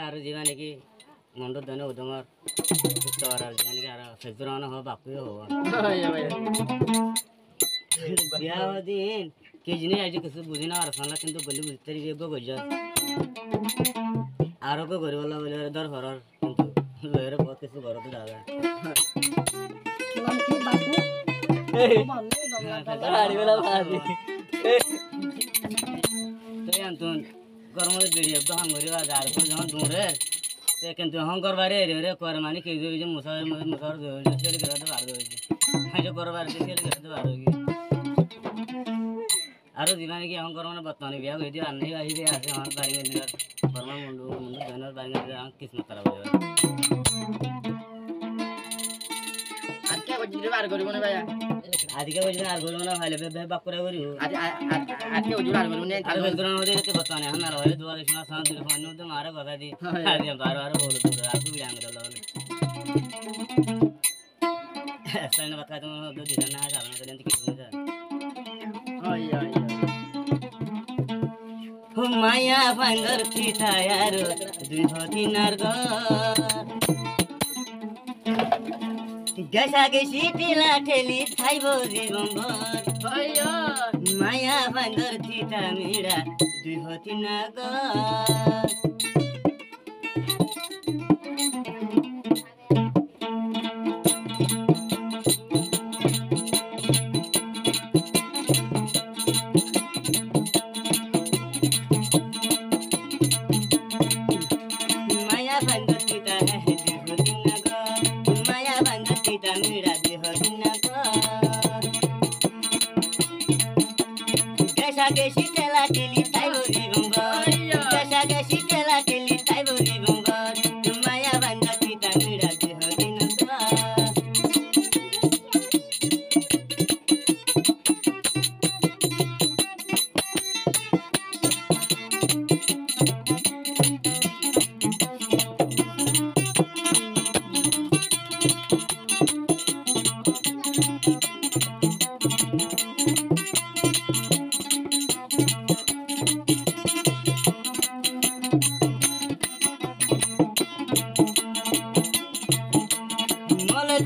আর জীবা নাকি মন্ডল ধনে উদমর তোর আর জানি আর ফেজরানো হ বাপু হো বিয়া দিন কে জিনে আজ কিছু বুঝি না আর সালা কিন্তু গলি বুঝতে রিবে গজা আরো কো গরি বলা বলে দর হরর কিন্তু লয়ের বহুত কিছু গরত দাদা নাম কি বাপু মানলে দমলা গাড়ি বেলা ভাবি তো আন্তন গরমে বেড়ি একদম হাঙ্গরি বাজার করে যখন দূরে তে কিন্তু হংকর বারে রে করে মানে কি যে মুসার সেরে গেতে বার হইছে হাইতে করবার যে সেরে গেতে বার হইছে আরো জীবনে কি হংকর মানে বর্তমানে বিয়া হইছে আর নেই আইছে আছে আমার বাড়ি দিলার বর্মা মুন্ডু ধনের বাড়ি দিলার কিসমত খারাপ হয়ে যাবে আজকে ওজিরে বার করিব না ভাইয়া আজকে ওই আর গরম না ভাইলে বাপ করে করি আজকে ওজিরে বার করিব না আর বেদরন হতে তে বর্তমানে এখন আর হইলে দুয়ারে শোনা সান দিলে ফোন নতে মারে কথা দি আর বার বার বলে তো আর তুই আঙ্গ দল বলে সাইন বাত খাইতো দো দিন না জানা তো কি শুনে যা ওই ওই ও মায়া ভাঙ্গর পিঠা यार দুই হদিনার গর গেছা গেছি টিলা ঠেলি খাইব জীবনভর ভাইয়া মায়া ভাঙ্গর পিঠা মিড়া দুই হদিনার গর Gesi tela teli taibo dibongor Gesa gesi tela teli taibo dibongor Maya banda kita mira de hodinogor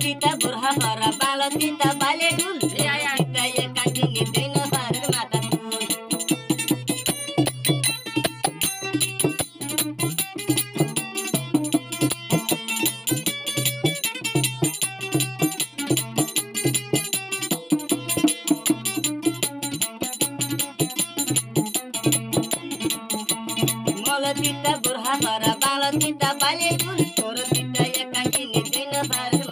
Tita burha para balo tita bale dul ya ya kita ye kanjini deno harar mata dul molo tita burha para balo tita bale dul toro tita ye kanjini deno harar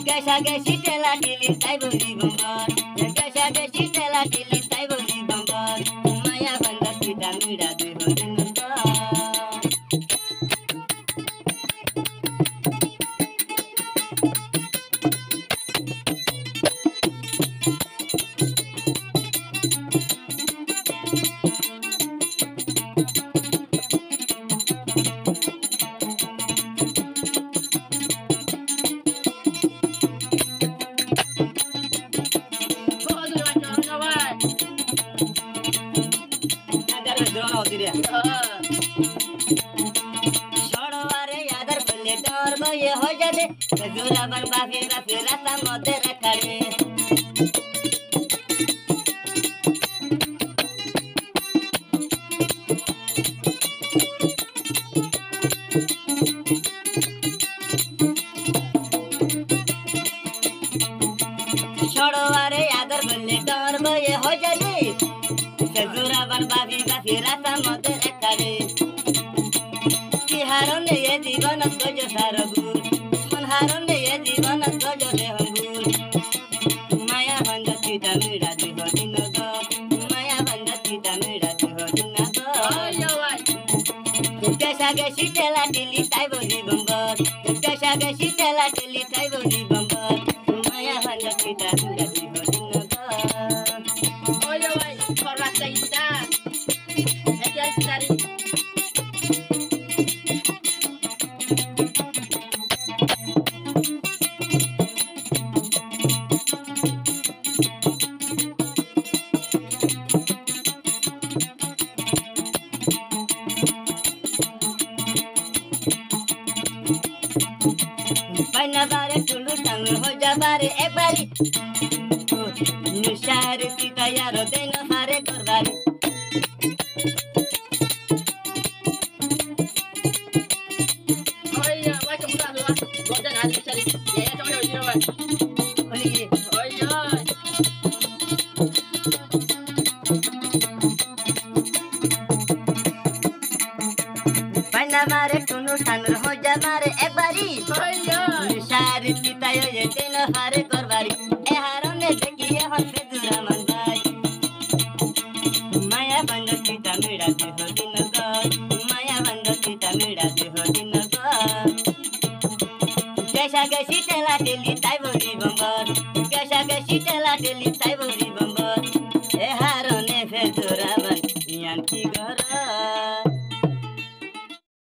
Gesa gesi tela tili taibo dibongor Gesa gesi tela tili taibo dibongor Maya banda kita mira de hodinogor छोड़वारे यादर बल्ले डर गए हो जादे जोरा बर बाफी बाफी रास्ता मध्य रखड़े छोड़वारे यादर बल्ले डर गए हो जादे जोरा बर बाफी बाफी रास्ता मध्य रखड़े हारने ये जीवन गज सारगुर मन हारने ये जीवन गज देहंगुर माया बंद सीता मेरा देह दिनगो माया बंद सीता मेरा देह दिनगो कैसा गसी तेला टिली ताइबो जीवंगर कैसा गसी तेला टिली ताइबो जीवंगर माया बंद सीता मेरा देह दिनगो ओय ओय खरा साइता एके सारी ठाउँ हो जाबारे एक बारी निसार पिता यार देन सारे करबारी Oi, vai que mudar lá. Goda na ali, ali. E aí, então eu digo, vai. अनि कि Oi, oi. पाइना मारे टुनु ठाउँ हो जाबारे एक बारी Oi, oi. निसार पिता यो देन सारे करबारी ए हारने देखिए हसे दुरा मनबाई माया बन्द पिता मेरा देह दिन गए माया बन्द पिता मेरा देह दिन गए कैसा कैसी टेला टेली ताई बोरी बम्बर कैसा कैसी टेला टेली ताई बोरी बम्बर ए हारने फे दुरा मन यान की घर